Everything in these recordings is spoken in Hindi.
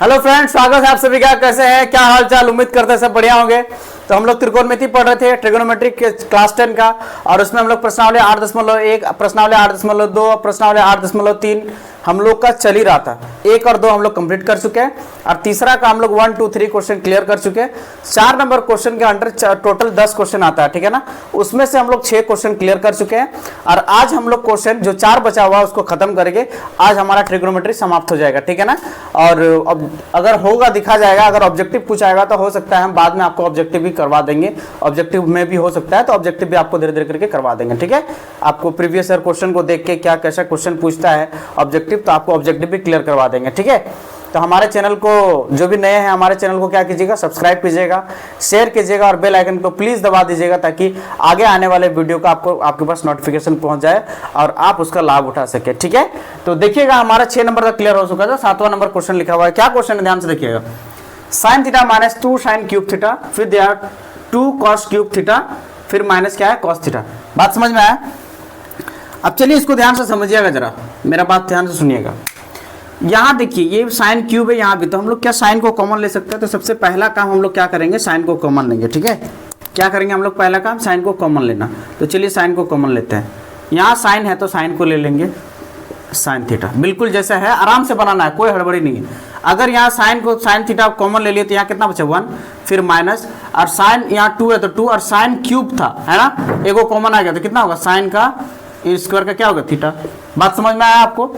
हेलो फ्रेंड्स, स्वागत है आप सभी का। कैसे हैं, क्या हाल चाल? उम्मीद करते हैं सब बढ़िया होंगे। तो हम लोग त्रिकोणमिति पढ़ रहे थे, ट्रिगोनोमेट्रिक के क्लास 10 का, और उसमें हम लोग प्रश्नावली 8.1, प्रश्नावली 8.2, प्रश्नावली 8.3 हम लोग का चल ही रहा था। 1 और 2 हम लोग कंप्लीट कर चुके हैं, और तीसरा का हम लोग 1, 2, 3 क्वेश्चन क्लियर कर चुके हैं। 4 नंबर क्वेश्चन के अंडर टोटल 10 क्वेश्चन आता है, ठीक है ना। उसमें से हम लोग 6 क्वेश्चन क्लियर कर चुके हैं, और आज हम लोग क्वेश्चन जो 4 बचा हुआ है उसको खत्म करेंगे। आज हमारा ट्रिगोनोमेट्री समाप्त हो जाएगा, ठीक है ना। और अब अगर होगा दिखा जाएगा, अगर ऑब्जेक्टिव पूछा आएगा तो हो सकता है हम बाद में आपको ऑब्जेक्टिव भी करवा देंगे। ऑब्जेक्टिव में भी हो सकता है, तो ऑब्जेक्टिव भी आपको धीरे धीरे करके करवा देंगे, ठीक है। आपको प्रीवियस ईयर क्वेश्चन को देख के क्या कैसा क्वेश्चन पूछता है ऑब्जेक्टिव, तो आपको ऑब्जेक्टिव भी क्लियर करवा देंगे, ठीक है। तो हमारे चैनल को, जो भी नए हैं हमारे चैनल को क्या कीजिएगा, सब्सक्राइब कीजिएगा, शेयर कीजिएगा, और बेल आइकन को प्लीज दबा दीजिएगा, ताकि आगे आने वाले वीडियो का आपके पास नोटिफिकेशन पहुंच जाए और आप उसका लाभ उठा सके, ठीक है। तो देखिएगा, हमारा 6 नंबर का क्लियर हो चुका था। 7वां नंबर क्वेश्चन लिखा हुआ है। क्या क्वेश्चन है, ध्यान से देखिएगा। Sine theta minus 2 sine cube theta, फिर दिया 2 कॉस क्यूब थीटा, फिर माइनस क्या है, कॉस थीटा। बात समझ में आया? अब चलिए इसको ध्यान से समझिएगा, जरा मेरा बात ध्यान से सुनिएगा। यहाँ देखिए, ये साइन क्यूब है, यहाँ भी तो हम लोग क्या साइन को कॉमन ले सकते हैं। तो सबसे पहला काम हम लोग क्या करेंगे, साइन को कॉमन लेंगे, ठीक है। क्या करेंगे हम लोग, पहला काम साइन को कॉमन लेना। तो चलिए साइन को कॉमन लेते हैं। यहाँ साइन है तो साइन को ले लेंगे, साइन थीटा बिल्कुल जैसा है, आराम से बनाना है, कोई हड़बड़ी नहीं है। अगर यहाँ साइन थीटा कॉमन ले लिए तो यहाँ कितना बचा, 1, फिर माइनस, और साइन यहाँ 2 है तो 2, और साइन क्यूब था, है ना, एगो कॉमन आ गया तो कितना होगा, साइन का स्क्वायर का क्या होगा, थीटा। बात समझ में आया आपको?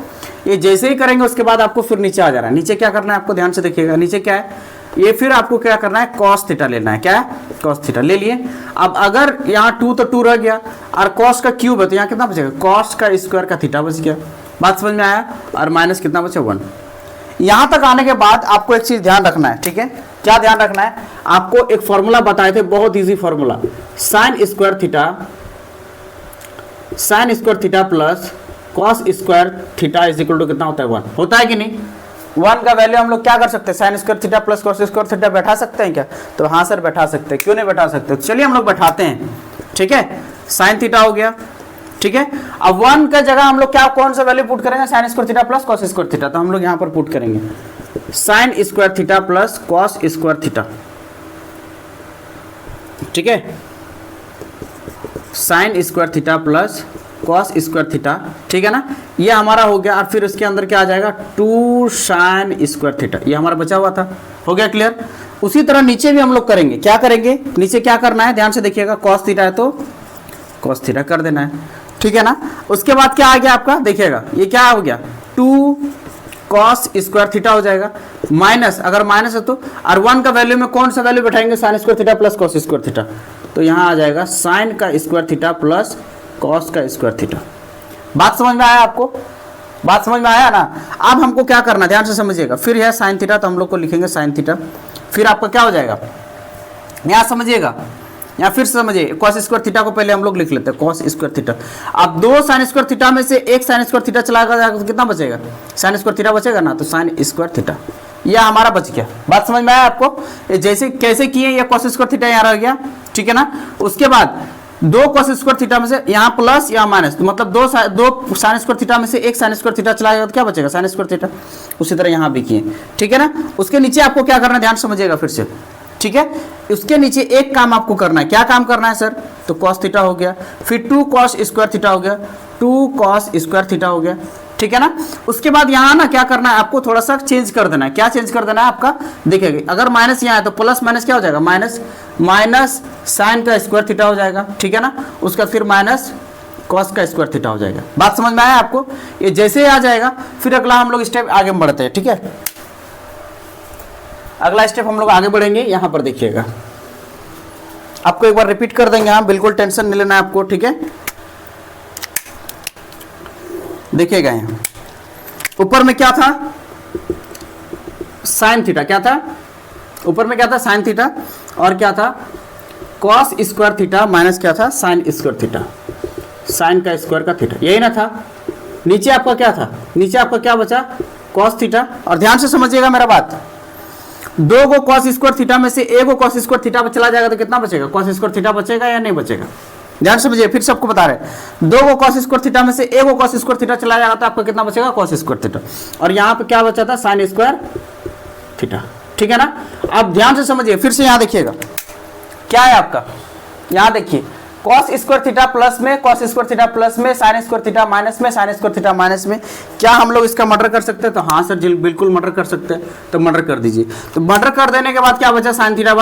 ये जैसे ही करेंगे उसके बाद आपको फिर नीचे आ जा रहा है। नीचे क्या करना है आपको, ध्यान से देखिएगा। नीचे क्या है, ये फिर आपको क्या करना है, कॉस थीटा लेना है। क्या है, कॉस थीटा ले लिए। अब अगर यहाँ 2 तो 2 रह गया, और कॉस का क्यूब है तो यहाँ कितना बचेगा, कॉस का स्क्वायर का थीटा बच गया। बात समझ में आया? और माइनस कितना बचे, 1। यहाँ तक आने के बाद आपको एक चीज ध्यान रखना है, ठीक है। क्या ध्यान रखना है, आपको एक फॉर्मूला बताए थे, बहुत easy formula. Sine square theta plus cos square theta is equal to कितना होता है, 1 होता है कि नहीं। 1 का वैल्यू हम लोग क्या कर सकते हैं, sine square theta plus cos square theta बैठा सकते हैं क्या? तो हाँ सर बैठा सकते हैं। क्यों नहीं बैठा सकते? चलिए हम लोग बैठाते हैं, ठीक है। साइन थीटा हो गया, ठीक है। अब 1 का जगह हम लोग क्या, कौन सा वैल्यू पुट करेंगे, sign square theta plus cos square theta. तो हम लोग यहाँ पर पुट करेंगे sign square theta plus cos square theta, ठीक है। Sign square theta plus cos square theta, ठीक है ना। ये हमारा हो गया, और फिर उसके अंदर क्या आ जाएगा, 2 साइन स्क्वायर थीटा। ये हमारा बचा हुआ था, हो गया क्लियर। उसी तरह नीचे भी हम लोग करेंगे। क्या करेंगे, नीचे क्या करना है, ध्यान से देखिएगा। कॉस थीटा है तो कॉस थीटा कर देना है, ठीक है ना। उसके बाद क्या आ गया आपका, देखिएगा ये क्या हो गया, 2 कॉस स्क्वायर थीटा हो जाएगा, माइनस, अगर माइनस है तो, और 1 का वैल्यू में कौन सा वैल्यू बैठाएंगे, sine square theta plus cos square theta. तो यहाँ आ जाएगा साइन का स्क्वायर थीटा प्लस कॉस का स्क्वायर थीटा। बात समझ में आया आपको? बात समझ में आया ना। अब हमको क्या करना, ध्यान से समझिएगा। फिर है साइन थीटा, तो हम लोग को लिखेंगे साइन थीटा। फिर आपका क्या हो जाएगा, यहाँ समझिएगा, या फिर समझिए, कॉस स्क्वायर थीटा को पहले हम लोग लिख लेते हैं, कॉस स्क्वायर थीटा। अब 2 साइन स्क्वायर थीटा में से 1 साइन स्क्वायर थीटा चला जाएगा तो कितना बचेगा, साइन स्क्वायर थीटा बचेगा ना, तो साइन स्क्वायर थीटा यह हमारा बच गया। बात समझ में आया आपको? ये जैसे कैसे किए, ये कॉस स्क्वायर थीटा यहाँ रह गया, ठीक है ना। उसके बाद 2 कॉस स्क्वायर थीटा में से यहाँ प्लस या माइनस, तो मतलब 2 साइन स्क्वायर थीटा में से 1 साइन स्क्वायर थीटा चला जाएगा तो क्या बचेगा, साइन स्क्वायर थीटा। उसी तरह यहाँ भी किए, ठीक है ना। उसके नीचे आपको क्या करना है, ध्यान समझिएगा फिर से, ठीक है। उसके नीचे एक काम आपको करना है। क्या काम करना है सर, तो कॉस थीटा हो गया, फिर 2 कॉस स्क्वायर थीटा हो गया, 2 कॉस स्क्वायर थीटा हो गया, ठीक है ना। उसके बाद यहाँ ना क्या करना है, आपको थोड़ा सा चेंज कर देना है। क्या चेंज कर देना है आपका, देखिएगा, अगर माइनस यहाँ है तो प्लस माइनस क्या हो जाएगा, माइनस साइन का स्क्वायर थीटा हो जाएगा, ठीक है ना। उसका फिर माइनस कॉस का स्क्वायर थीटा हो जाएगा। बात समझ में आया आपको? ये जैसे ही आ जाएगा, फिर अगला हम लोग स्टेप आगे बढ़ते हैं, ठीक है। अगला स्टेप हम लोग आगे बढ़ेंगे, यहां पर देखिएगा, आपको एक बार रिपीट कर देंगे, हाँ बिल्कुल टेंशन नहीं लेना है आपको, ठीक है। देखिएगा यहाँ ऊपर में क्या था, साइन थीटा, क्या था ऊपर में, क्या था साइन थीटा, और क्या था कॉस स्क्वायर थीटा, माइनस क्या था, साइन स्क्वायर थीटा, साइन का स्क्वायर का थीटा, यही ना था। नीचे आपका क्या था, नीचे आपका क्या बचा, कॉस थीटा। और ध्यान से समझिएगा मेरा बात, 2 को कॉस स्क्वायर थीटा में से 1 को कॉस स्क्वायर थीटा पर चला जाएगा तो कितना बचेगा, कॉस स्क्वायर थीटा बचेगा या नहीं बचेगा। ध्यान समझिए, फिर सबको बता रहे, 2 को कॉस स्क्वायर थीटा में से 1 को कॉस स्क्वायर थीटा चला जाएगा तो आपका कितना बचेगा, कॉस स्क्वायर थीटा। और यहाँ पे क्या बचा था, साइन स्क्वायर थीटा, ठीक है ना। आप ध्यान से समझिए, फिर से यहाँ देखिएगा क्या है आपका, यहाँ देखिए कॉस स्क्वायर थीटा प्लस में, कॉस स्क्वायर थीटा प्लस में, साइन स्क्वायर थीटा माइनस में, साइन स्क्वायर थीटा माइनस में। क्या हम लोग इसका मर्डर कर सकते हैं? तो हाँ सर जी बिल्कुल मर्डर कर सकते हैं, तो मर्डर कर दीजिए। तो मर्डर कर देने के बाद क्या बचा? साइन थीटा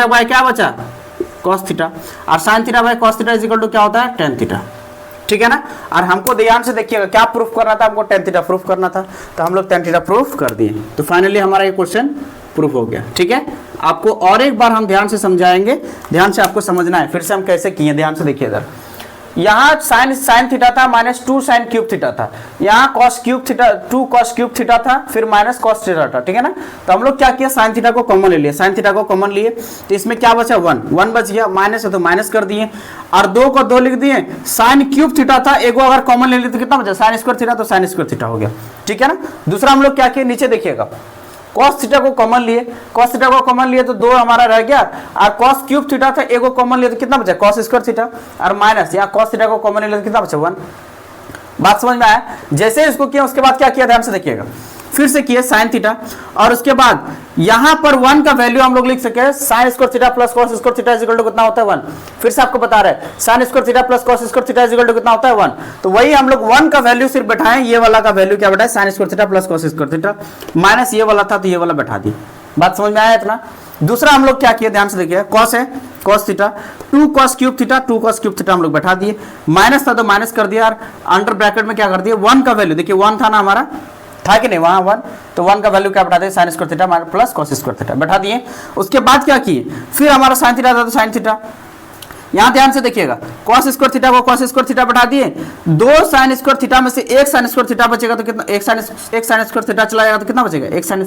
बाय क्या बचा? Cos theta. और sine theta by cos theta is equal to क्या होता है? टेन थीटा, ठीक है ना। और हमको ध्यान से देखिएगा क्या प्रूफ करना था, हमको टेन थीटा प्रूफ करना था, तो हम लोग टेन थीटा प्रूफ कर दिए। तो फाइनली हमारा ये क्वेश्चन प्रूफ हो गया, ठीक है। आपको और एक बार हम ध्यान से समझाएंगे, ध्यान से आपको समझना है फिर से हम कैसे किए, ध्यान से देखिए इधर। यहाँ साइन थीटा था माइनस 2 साइन क्यूब थीटा था, यहाँ cos cube theta 2 cos cube theta था, फिर माइनस कॉस थीटा था, ठीक है ना। तो हम लोग क्या किया? साइन थीटा को कॉमन ले लिया, साइन थीटा को कॉमन लिए, तो इसमें क्या बचा? 1 बच गया, माइनस है तो माइनस कर दिए, और 2 को 2 लिख दिए। साइन क्यूब थीटा था, एक अगर कॉमन ले लिए तो कितना बचा? साइन स्क्वायर थीटा, तो साइन स्क्वायर थीटा हो गया, ठीक है ना। दूसरा हम लोग क्या किए? नीचे देखिएगा कॉस थीटा को कॉमन लिए, कॉस थीटा को कॉमन लिए तो 2 हमारा रह गया, और कॉस क्यूब थीटा था, एक को कॉमन लिए तो कितना बचा? कॉस स्क्वायर थीटा, और माइनस यहाँ कॉस थीटा को कॉमन लिए तो कितना बचा? 1। बात समझ में आया? जैसे इसको किया उसके बाद क्या किया? ध्यान से देखिएगा, फिर से किए साइन थीटा, और उसके बाद यहां पर 1 का वैल्यू हम लोग लिख सके, sine square theta plus cos square theta is equal to कितना होता है? 1। फिर से आपको बता रहे हैं sine square theta plus cos square theta is equal to कितना होता है? 1। तो वही हम लोग 1 का वैल्यू सिर्फ बैठाएं, ये वाला का वैल्यू क्या बैठाए? Sign square theta plus cos square theta, minus ये वाला था तो ये वाला बैठा दी। बात समझ में आया इतना? दूसरा हम लोग क्या किए? ध्यान से देखिए, कॉस है cos theta, 2 cos cube theta, 2 cos cube theta हम लोग बैठा दिए, माइनस था तो माइनस कर दिया, और अंडर ब्रैकेट में क्या कर दिया? 1 का वैल्यू, देखिए 1 था ना हमारा, था कि नहीं वहां 1, तो 1 का वैल्यू क्या बैठा दिए? Sign square theta plus cos square theta बैठा दिए। उसके बाद क्या किए? फिर हमारा साइन थीटा था तो साइन थीटा, यहां ध्यान से देखिएगा, कॉस स्क्वायर थीटा को कॉस स्क्वायर थीटा बैठा दिए, 2 साइन स्क्वायर थीटा में से 1 साइन स्क्वायर थीटा बचेगा तो कितना? एक साइन स्क्वायर थीटा चला जाएगा तो कितना बचेगा? 1 साइन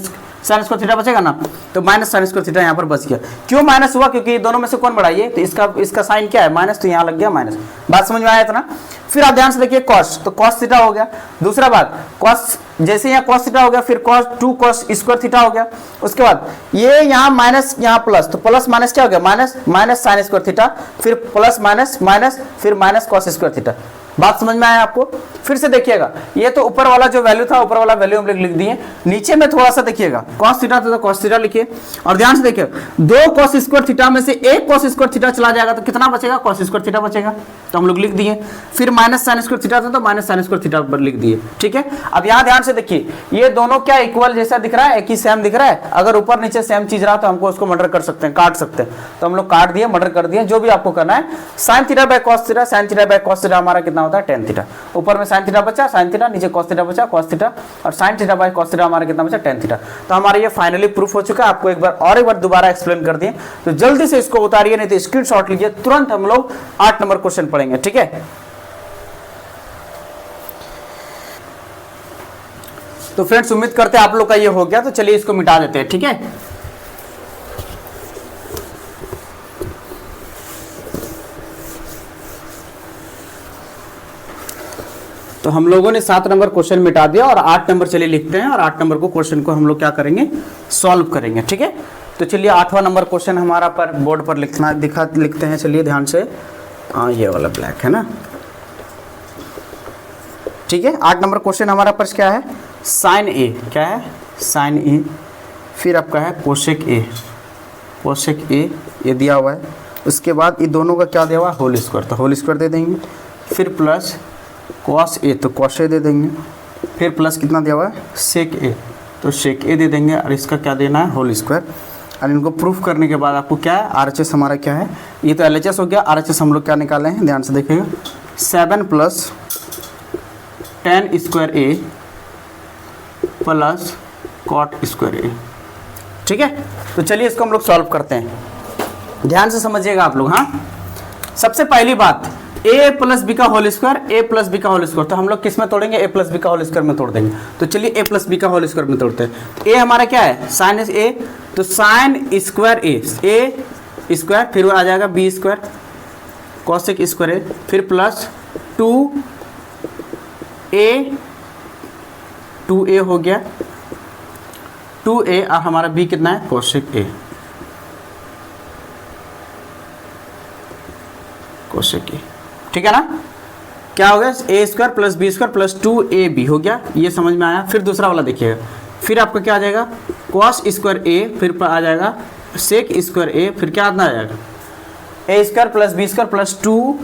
स्क्वायर थीटा बचेगा ना, तो माइनस साइन स्क्वायर थीटा यहाँ पर बच गया। क्यों माइनस हुआ? क्योंकि दोनों में से कौन बड़ा? ये, तो इसका साइन क्या है? माइनस, तो यहाँ लग गया माइनस। बात समझ में आया इतना? फिर आप ध्यान से देखिए कॉस, तो कॉस थीटा हो गया। दूसरा बात कॉस, जैसे यहाँ कॉस थीटा हो गया, फिर कॉस 2 कॉस स्क्वायर थीटा हो गया। उसके बाद ये यहाँ माइनस, यहाँ प्लस, तो प्लस माइनस क्या हो गया? Minus, minus sine square theta, फिर प्लस माइनस माइनस, फिर माइनस कॉस स्क्वायर थीटा। बात समझ में आया आपको? फिर से देखिएगा, ये तो ऊपर वाला जो वैल्यू था, ऊपर वाला वैल्यू हम लोग लिख दिए, नीचे में थोड़ा सा देखिएगा, कॉस थीटा था तो कॉस थीटा लिखिए, और ध्यान से देखिए 2 कॉस स्क्वायर थीटा में से 1 कॉस स्क्वायर थीटा चला जाएगा तो कितना बचेगा? कॉस स्क्वायर थीटा बचेगा, तो हम लोग लिख दिए। फिर माइनस साइन स्क्वायर थीटा था तो माइनस साइन स्क्वायर थीटा पर लिख दिए, ठीक है। अब यहाँ ध्यान से देखिए, ये दोनों क्या इक्वल जैसा दिख रहा है? एक ही सेम दिख रहा है। अगर ऊपर नीचे सेम चीज रहा तो हमको उसको मर्डर कर सकते हैं, काट सकते हैं, तो हम लोग काट दिए, मर्डर कर दिए, जो भी आपको करना है। Sign theta by cos theta, sign theta by cos theta हमारा कितना होता है? Tan theta. ऊपर में साइन थीटा बचा, साइन थीटा, नीचे कॉस थीटा बचा, कॉस थीटा, और sine theta by cos theta हमारा कितना बचा? Tan theta. तो हमारा ये फाइनली प्रूफ हो चुका है। आपको एक बार दोबारा एक्सप्लेन कर दिए, तो जल्दी से इसको उतारिए, नहीं तो स्क्रीनशॉट लीजिए, तुरंत हम लोग 8 नंबर क्वेश्चन पढ़ेंगे, ठीक है। तो फ्रेंड्स उम्मीद करते हैं आप लोग का ये हो गया, तो चलिए इसको मिटा देते हैं, ठीक है। तो हम लोगों ने 7 नंबर क्वेश्चन मिटा दिया, और 8 नंबर चलिए लिखते हैं, और 8 नंबर को क्वेश्चन को हम लोग क्या करेंगे? सॉल्व करेंगे, ठीक है। तो चलिए 8वां नंबर क्वेश्चन हमारा पर बोर्ड पर लिखते हैं, चलिए ध्यान से। ये वाला ब्लैक है ना, ठीक है। 8 नंबर क्वेश्चन हमारा पर क्या है? साइन ए, क्या है? साइन ए, फिर आपका है कोसेक ए, कोसेक ए ये दिया हुआ है। उसके बाद ये दोनों का क्या दिया हुआ है? होल स्क्वायर, तो होल स्क्वायर दे देंगे। फिर प्लस कॉस ए, तो कॉस ए दे देंगे। फिर प्लस कितना दिया हुआ है? सेक ए, तो सेक ए दे देंगे, और इसका क्या देना है? Whole square. और इनको प्रूफ करने के बाद आपको क्या है? RHS हमारा क्या है? ये तो LHS हो गया। RHS हम लोग क्या निकाले हैं? ध्यान से देखिएगा, 7 plus 10 square a plus cot square a, ठीक है। तो चलिए इसको हम लोग सॉल्व करते हैं, ध्यान से समझिएगा आप लोग। हाँ, सबसे पहली बात a प्लस बी का whole square, a plus b का होल स्क्वायर, तो हम लोग किस में तोड़ेंगे? a प्लस बी का होल स्क्वायर में तोड़ देंगे। तो चलिए a प्लस बी का होल स्क्वायर में तोड़ते हैं। तो a हमारा क्या है? साइन a, तो साइन स्क्वायर a स्क्वायर, फिर आ जाएगा b square cosec square a, फिर प्लस 2a हो गया, 2a, और हमारा b कितना है? कॉसेक a, कोसेक ए, ठीक है ना। क्या हो गया? A square plus b square plus 2ab हो गया, ये समझ में आया। फिर दूसरा वाला देखिएगा, फिर आपका क्या आ जाएगा कॉस स्क्वायर ए, फिर आ जाएगा सेक स्क्वायर ए, फिर क्या आना आ जाएगा a square plus b square plus 2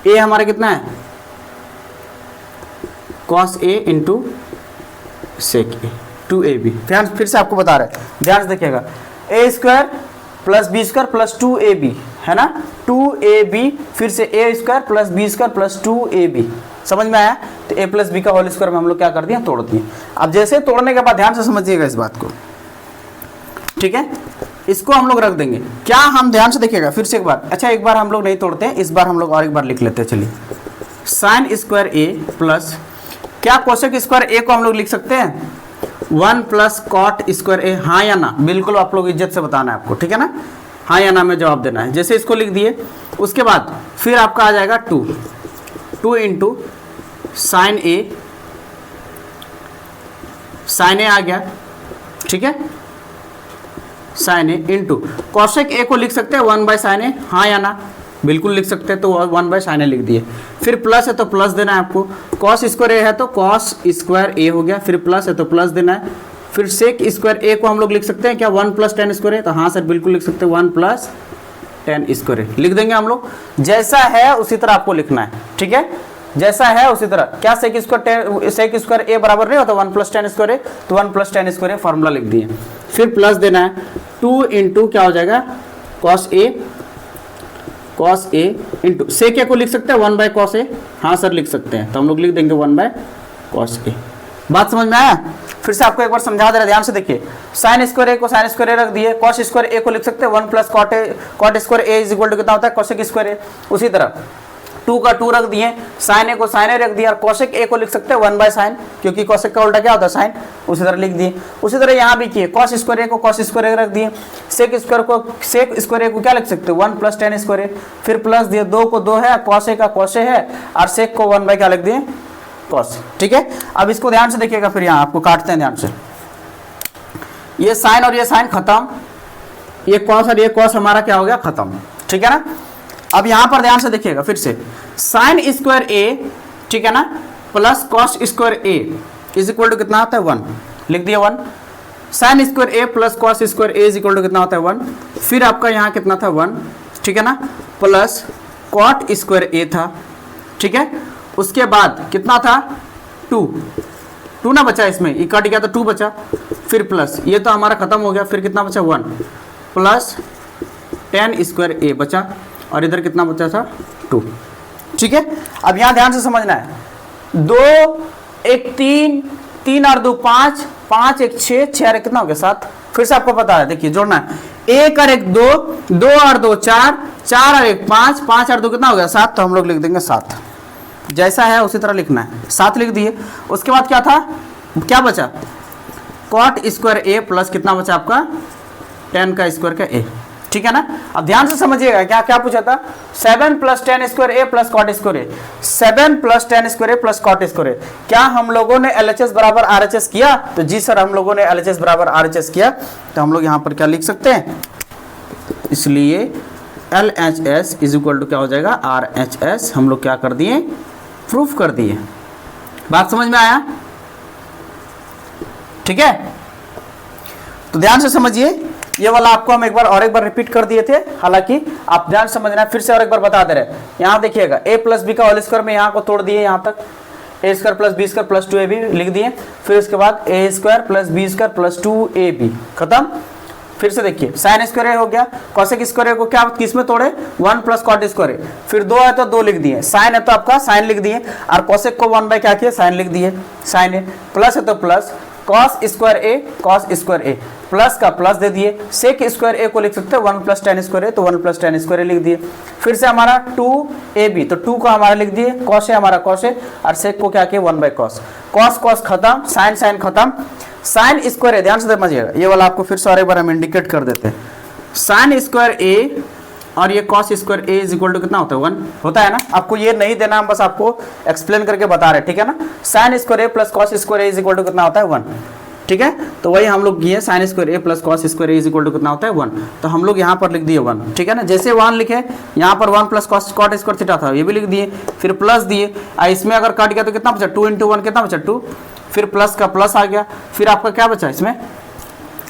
a हमारा कितना है cos A into sec A 2ab। ध्यान फिर से आपको बता रहे हैं, ध्यान से देखिएगा a square plus b square plus 2ab है ना, 2ab फिर से a square plus b square plus 2ab। समझ में आया? तो a प्लस बी का होल स्क्वायर में हम लोग क्या कर दिए तोड़ दिए। अब जैसे तोड़ने के बाद ध्यान से समझिएगा इस बात को, ठीक है। इसको हम लोग रख देंगे, क्या हम ध्यान से देखिएगा फिर से एक बार। अच्छा एक बार हम लोग नहीं तोड़ते हैं, इस बार हम लोग और एक बार लिख लेते हैं। चलिए साइन स्क्वायर ए प्लस क्या कोसेक स्क्वायर ए को हम लोग लिख सकते हैं 1 प्लस कॉट स्क्वायर ए, हाँ या ना? बिल्कुल आप लोग इज्जत से बताना है आपको, ठीक है ना, हाँ या ना में जवाब देना है। जैसे इसको लिख दिए उसके बाद फिर आपका आ जाएगा 2 into sine a, sine a आ गया, ठीक है, sine a into cosec a को लिख सकते हैं 1 बाय साइन ए, हाँ या ना? बिल्कुल लिख सकते हैं, तो 1 बाय साइन ए लिख दिए। फिर प्लस है तो प्लस देना है आपको, कॉस स्क्वायर ए है तो कॉस स्क्वायर ए हो गया, फिर प्लस है तो प्लस देना है। फिर सेक स्क्वायर ए को हम लोग लिख सकते हैं क्या 1 प्लस टेन स्क्वायर ए, तो हाँ सर बिल्कुल लिख सकते हैं 1 प्लस टेन स्क्वायर ए लिख देंगे हम लोग। जैसा है उसी तरह आपको लिखना है, ठीक है, जैसा है उसी तरह। क्या सेक स्क्वायर ए बराबर नहीं होता 1 प्लस टेन स्क्वायर ए, तो 1 plus tan square a formula लिख दिए। फिर प्लस देना है 2 इंटू क्या हो जाएगा कॉस ए इंटू सेक ए को लिख सकते हैं 1 बाय कॉस ए, हाँ सर लिख सकते हैं, तो हम लोग लिख देंगे 1 बाय कॉस ए। बात समझ में आया? फिर से आपको एक बार समझा दे रहा, ध्यान से देखिए। साइन स्क्वायर ए को साइन स्क्वायर ए रख दिए, कॉस स्क्वायर ए को लिख सकते हैं 1 plus cot square a is equal to कितना होता है कोसेक स्क्वायर ए। उसी तरह 2 का 2 रख दिए, साइन ए को साइन ए रख दिया, और कोसेक ए को लिख सकते हैं 1 बाय साइन, क्योंकि कोसेक का उल्टा क्या होता है साइन, उसी तरह लिख दिए। उसी तरह यहाँ भी किए, कॉस स्क्वायर ए को कॉस स्क्वायर ए रख दिए, सेक स्क्वायर ए को क्या लिख सकते हैं 1 प्लस टेन स्क्वायर ए, फिर प्लस दिए, 2 को 2 है, कॉस ए का कॉस ए है, और सेक को 1 बाय क्या लिख दिए कॉस, ठीक है। अब इसको ध्यान से देखिएगा, फिर यहाँ आपको काटते हैं ध्यान से। ये साइन और ये साइन खत्म, ये कॉस और ये कॉस हमारा क्या हो गया खत्म, ठीक है ना। अब यहां पर ध्यान से देखिएगा फिर से, साइन स्क्वायर ए, ठीक है ना, plus cos square a is equal to कितना होता है 1, लिख दिया 1। Sine square a plus cos square a is equal to कितना होता है 1। फिर आपका यहाँ कितना था 1, ठीक है ना, प्लस कॉट स्क्वायर ए था, ठीक है। उसके बाद कितना था 2 ना बचा, इसमें ये कट गया तो 2 बचा, फिर प्लस ये तो हमारा खत्म हो गया, फिर कितना बचा 1 प्लस टेन स्क्वायर ए बचा, और इधर कितना बचा था 2, ठीक है। अब यहां ध्यान से समझना है, 2 1 3, 3 और 2 5, 5 1 6, 6 और 1 कितना हो गया 7। फिर से आपको पता है, देखिए जोड़ना है, 1 और 1 2, 2 और 2 4, 4 और 1 5, 5 और 2 कितना हो गया 7, तो हम लोग लिख देंगे 7। जैसा है उसी तरह लिखना है, 7 लिख दिए। उसके बाद क्या था, क्या बचा कॉट स्क्वायर ए प्लस कितना बचा आपका 10 का स्क्वायर का ए, ठीक है ना। अब ध्यान से समझिएगा, क्या क्या पूछा था 7 plus tan square a plus cot square A, 7 plus tan square a plus cot square ए। क्या हम लोगों ने LHS बराबर RHS किया? तो जी सर हम लोगों ने LHS बराबर RHS किया, तो हम लोग यहाँ पर क्या लिख सकते हैं, इसलिए LHS इज इक्वल टू क्या हो जाएगा RHS, हम लोग क्या कर दिए प्रूफ कर दिए। बात समझ में आया? ठीक है, तो ध्यान से समझिए, ये वाला आपको हम एक बार रिपीट कर दिए थे, हालांकि आप ध्यान समझना, फिर से और एक बार बता दे रहे। यहाँ देखिएगा a प्लस बी का होल स्क्वायर में यहाँ को तोड़ दिए, यहाँ तक a square plus b square plus 2ab लिख दिए। फिर उसके बाद a square plus b square plus 2ab खत्म। फिर से देखिए साइन स्क्वायर ए हो गया, कॉसेक स्क्वायर ए को क्या किस में तोड़े 1 प्लस कॉट स्क्वायर ए, फिर 2 है तो 2 लिख दिए, साइन है तो आपका साइन लिख दिए, और कॉसेक को 1 बाय क्या किया साइन लिख दिए, साइन ए, प्लस है तो plus cos square a cos square a, plus का प्लस दे दिए, सेक स्क्वायर ए को लिख सकते हैं 1 प्लस टेन स्क्वायर ए, तो 1 प्लस टेन स्क्वायर ए लिख दिए। फिर से हमारा 2ab, तो 2 को हमारा लिख दिए, कॉस है हमारा कॉस है, और सेक को क्या किया 1 बाय कॉस, कॉस कॉस खत्म, साइन साइन खत्म, साइन स्क्वायर ए, ध्यान से समझिएगा, ये वाला आपको फिर से और एक बार हम इंडिकेट कर देते हैं। साइन स्क्वायर ए और ये cos square a is equal to कितना होता है 1 होता है ना। आपको ये नहीं देना, हम बस आपको एक्सप्लेन करके बता रहे हैं, ठीक है ना। Sine square a plus cos square a is equal to कितना होता है 1, ठीक है। तो वही हम लोग किए sine square a plus cos square a is equal to कितना होता है 1। तो हम लोग यहाँ पर लिख दिए 1, ठीक है ना। जैसे 1 लिखे यहाँ पर 1 plus cos cot square theta था, ये भी लिख दिए, फिर प्लस दिए। इसमें अगर कट गया तो कितना बचा 2 × 1 कितना बचा 2, फिर प्लस का प्लस आ गया, फिर आपका क्या बचा इसमें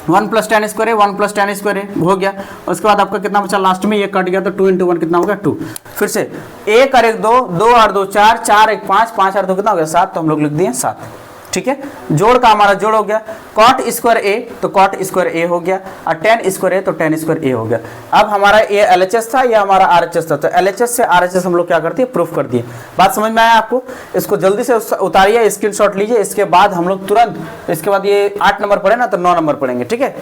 1 + tan स्क्वायर है, 1 + tan स्क्वायर है हो गया। उसके बाद आपका कितना बचा लास्ट में, ये कट गया तो 2 × 1 कितना हो गया 2। फिर से 1 और 1 2, 2 और 2 4, 4 1 5, 5 और 2 कितना हो गया 7। तो हम लोग लिख दिए 7, ठीक है। जोड़ का हमारा जोड़ हो गया, कॉट स्क्वायर ए तो कॉट स्क्वायर ए हो गया, और टेन स्क्वायर ए तो टेन स्क्वायर ए हो गया। अब हमारा ये LHS था, ये हमारा RHS था, तो LHS से RHS हम लोग क्या करते हैं प्रूफ कर दिए। बात समझ में आया आपको? इसको जल्दी से उतारिए, स्क्रीनशॉट लीजिए, इसके बाद हम लोग तुरंत इसके बाद ये 8 नंबर पढ़े ना तो 9 नंबर पढ़ेंगे, ठीक है।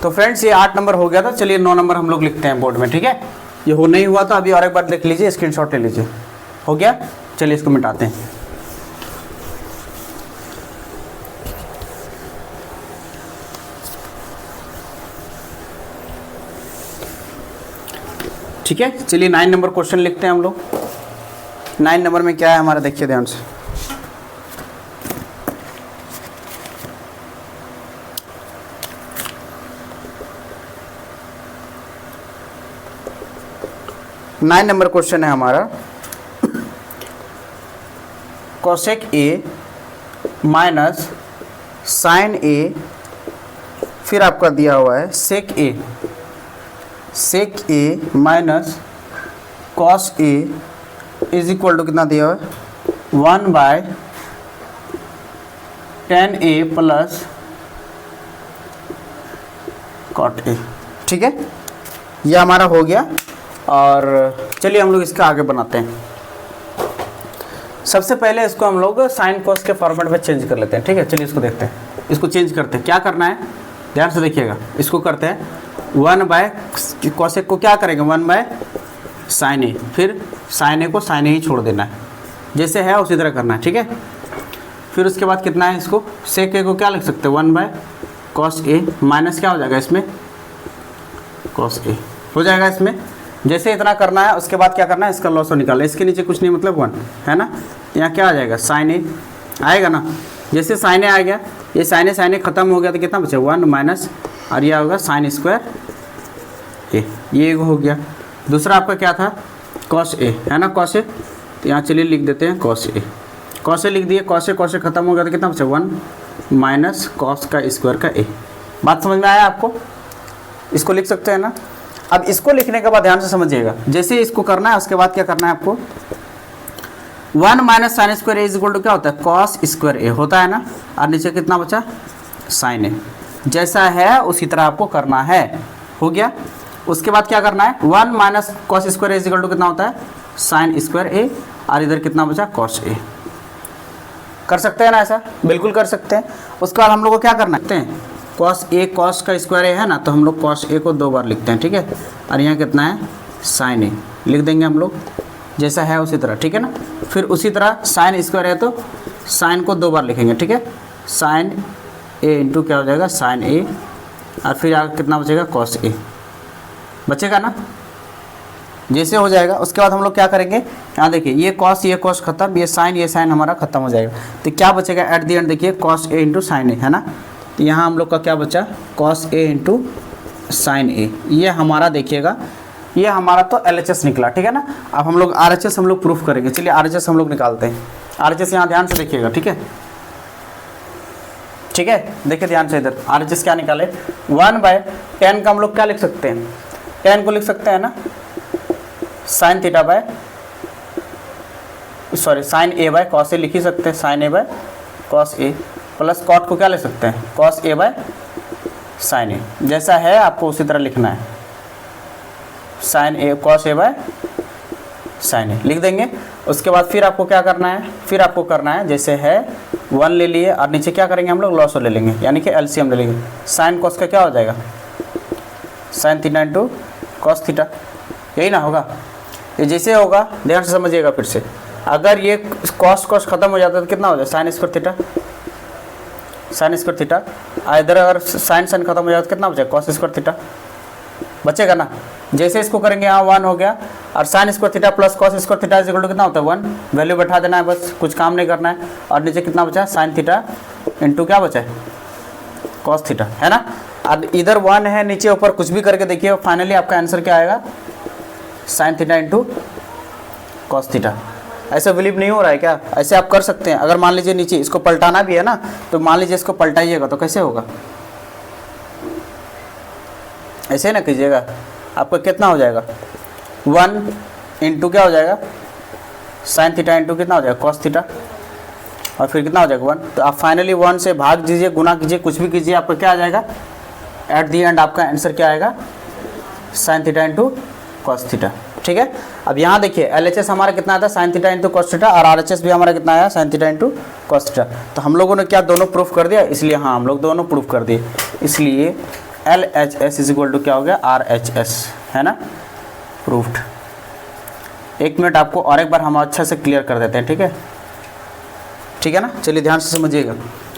तो फ्रेंड्स ये 8 नंबर हो गया था, चलिए 9 नंबर हम लोग लिखते हैं बोर्ड में, ठीक है। ये हो नहीं हुआ तो अभी और एक बार देख लीजिए, स्क्रीनशॉट ले लीजिए। हो गया, चलिए इसको मिटाते हैं। ठीक है, चलिए 9 नंबर क्वेश्चन लिखते हैं हम लोग। 9 नंबर में क्या है हमारा, देखिए ध्यान से। नाइन नंबर क्वेश्चन है हमारा, cosec a minus sine a, फिर आपका दिया हुआ है sec a, sec a minus cos a is equal to कितना दिया हुआ है 1/tan A प्लस कॉट ए, ठीक है। ये हमारा हो गया। और चलिए हम लोग इसका आगे बनाते हैं। सबसे पहले इसको हम लोग साइन कॉस के फॉर्मेट में चेंज कर लेते हैं, ठीक है। चलिए इसको देखते हैं, इसको चेंज करते हैं। क्या करना है ध्यान से देखिएगा, इसको करते हैं 1/कॉसेक को क्या करेंगे 1/sin ए, फिर sin ए को sin ए ही छोड़ देना है, जैसे है उसी तरह करना है, ठीक है। फिर उसके बाद कितना है, इसको सेक ए को क्या लिख सकते हैं 1/cos ए माइनस क्या हो जाएगा इसमें cos ए हो जाएगा इसमें। जैसे इतना करना है उसके बाद क्या करना है, इसका लॉस निकालना है। इसके नीचे कुछ नहीं मतलब 1 है ना, यहाँ क्या आ जाएगा sin ए आएगा ना। जैसे sin ए आ गया, ये sin ए खत्म हो गया तो कितना बचा 1 माइनस, और यह होगा sin स्क्वायर ए, ये हो गया। दूसरा आपका क्या था cos ए है ना, cos ए, तो यहाँ चलिए लिख देते हैं cos ए, cos ए लिख दिए। cos ए खत्म हो गया तो कितना बचा 1 माइनस cos का स्क्वायर का ए। बात समझ में आया आपको? इसको लिख सकते हैं ना। अब इसको लिखने के बाद ध्यान से समझिएगा, जैसे इसको करना है उसके बाद क्या करना है आपको 1 minus sine square a is equal to क्या होता है कॉस स्क्वायर ए होता है ना, और नीचे कितना बचा साइन ए। जैसा है उसी तरह आपको करना है, हो गया। उसके बाद क्या करना है 1 minus cos square a is equal to कितना होता है साइन स्क्वायर ए, और इधर कितना बचा कॉस ए। कर सकते हैं ना ऐसा, बिल्कुल कर सकते हैं। उसके बाद हम लोग को क्या करना है कॉस ए, कॉस का स्क्वायर ए है ना, तो हम लोग कॉस ए को 2 बार लिखते हैं, ठीक है। और यहाँ कितना है साइन ए लिख देंगे हम लोग, जैसा है उसी तरह, ठीक है ना। फिर उसी तरह साइन स्क्वायर है तो साइन को 2 बार लिखेंगे, ठीक है। साइन ए इंटू क्या हो जाएगा साइन ए, और फिर आगे कितना बचेगा कॉस ए बचेगा ना, जैसे हो जाएगा। उसके बाद हम लोग क्या करेंगे, यहाँ देखिए ये कॉस खत्म, ये साइन हमारा खत्म हो जाएगा। तो क्या बचेगा एट दी एंड, देखिए कॉस ए इंटू साइन ए है ना। तो यहाँ हम लोग का क्या बचा कॉस ए इंटू साइन ए, ये हमारा देखिएगा, ये हमारा तो LHS निकला, ठीक है ना। अब हम लोग RHS हम लोग प्रूफ करेंगे। चलिए RHS हम लोग निकालते हैं। RHS यहाँ ध्यान से देखिएगा, ठीक है, ठीक है। देखिए ध्यान से इधर RHS क्या निकाले 1/tan का हम लोग क्या लिख सकते हैं, tan को लिख सकते हैं ना sine theta by sine a by cos a लिख ही सकते हैं, sine a by cos a, plus cot को क्या ले सकते हैं cos a by sine a. जैसा है आपको उसी तरह लिखना है, sine a cos a by sine a लिख देंगे। उसके बाद फिर आपको क्या करना है, फिर आपको करना है जैसे है 1 ले लिए, और नीचे क्या करेंगे हम लोग लॉस ले लेंगे, यानी कि LCM ले लेंगे। साइन कॉस का क्या हो जाएगा sign theta into cos theta, यही ना होगा। ये जैसे होगा ध्यान से समझिएगा फिर से, अगर ये कॉस खत्म हो जाता है तो कितना हो जाए sign square theta, sine square theta. इधर अगर साइन खत्म हो जाए तो कितना बचेगा कॉस स्क्वायर थीटा, बचेगा ना। जैसे इसको करेंगे यहाँ 1 हो गया, और sine square theta plus cos square theta is equal to कितना होता है 1, वैल्यू बैठा देना है बस, कुछ काम नहीं करना है। और नीचे कितना बचा, साइन थीटा इंटू क्या बचा है, कॉस थीटा, है ना। अब इधर 1 है, नीचे ऊपर कुछ भी करके देखिए, फाइनली आपका आंसर क्या आएगा, sine theta into cos theta. ऐसा बिलीव नहीं हो रहा है क्या, ऐसे आप कर सकते हैं। अगर मान लीजिए नीचे इसको पलटाना भी है ना, तो मान लीजिए इसको पलटाइएगा तो कैसे होगा, ऐसे ना कीजिएगा, आपका कितना हो जाएगा 1 इंटू क्या हो जाएगा, साइन थीटा इंटू कितना हो जाएगा कॉस थीटा, और फिर कितना हो जाएगा 1। तो आप फाइनली 1 से भाग दीजिए, गुना कीजिए, कुछ भी कीजिए, आपका क्या आ जाएगा, एट दी एंड आपका आंसर क्या आएगा, sine theta into cos theta. ठीक है, अब यहाँ देखिए LHS हमारा कितना आता है, sign theta into cos theta, और RHS भी हमारा कितना आया, sine theta into cos theta. तो हम लोगों ने क्या दोनों प्रूफ कर दिया, इसलिए हाँ हम लोग दोनों प्रूफ कर दिए, इसलिए LHS इज इक्वल टू क्या हो गया, RHS, है ना, प्रूफ्ड। 1 मिनट आपको और एक बार हम अच्छा से क्लियर कर देते हैं, ठीक है, ठीक है ना। चलिए ध्यान से समझिएगा,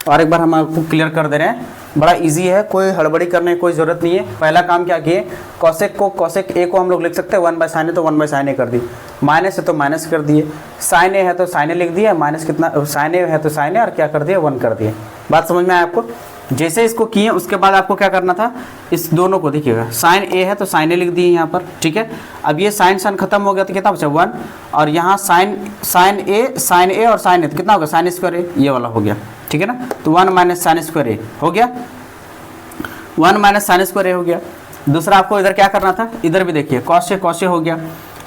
और एक बार हम आपको क्लियर कर दे रहे हैं, बड़ा इजी है, कोई हड़बड़ी करने की कोई ज़रूरत नहीं है। पहला काम क्या किए, कॉसेक ए को हम लोग लिख सकते हैं 1 बाय साइन ए, तो 1 बाय साइन ए कर दी, माइनस है तो माइनस कर दिए, साइन ए है तो साइन ए लिख दिए, माइनस कितना, साइन ए है तो साइन ए, और क्या कर दिए 1 कर दिए। बात समझ में आया आपको। जैसे इसको किए उसके बाद आपको क्या करना था, इस दोनों को देखिएगा, साइन ए है तो साइन ए लिख दिए यहाँ पर, ठीक है। अब ये साइन खत्म हो गया तो कितना बचा 1, और यहाँ साइन ए और साइन ए तो कितना होगा, साइन स्क्वायर ए, ये वाला हो गया, ठीक है ना। तो 1 माइनस साइन स्क्वायर ए हो गया, 1 माइनस साइन स्क्वायर ए हो गया। दूसरा आपको इधर क्या करना था, इधर भी देखिए कॉस से हो गया।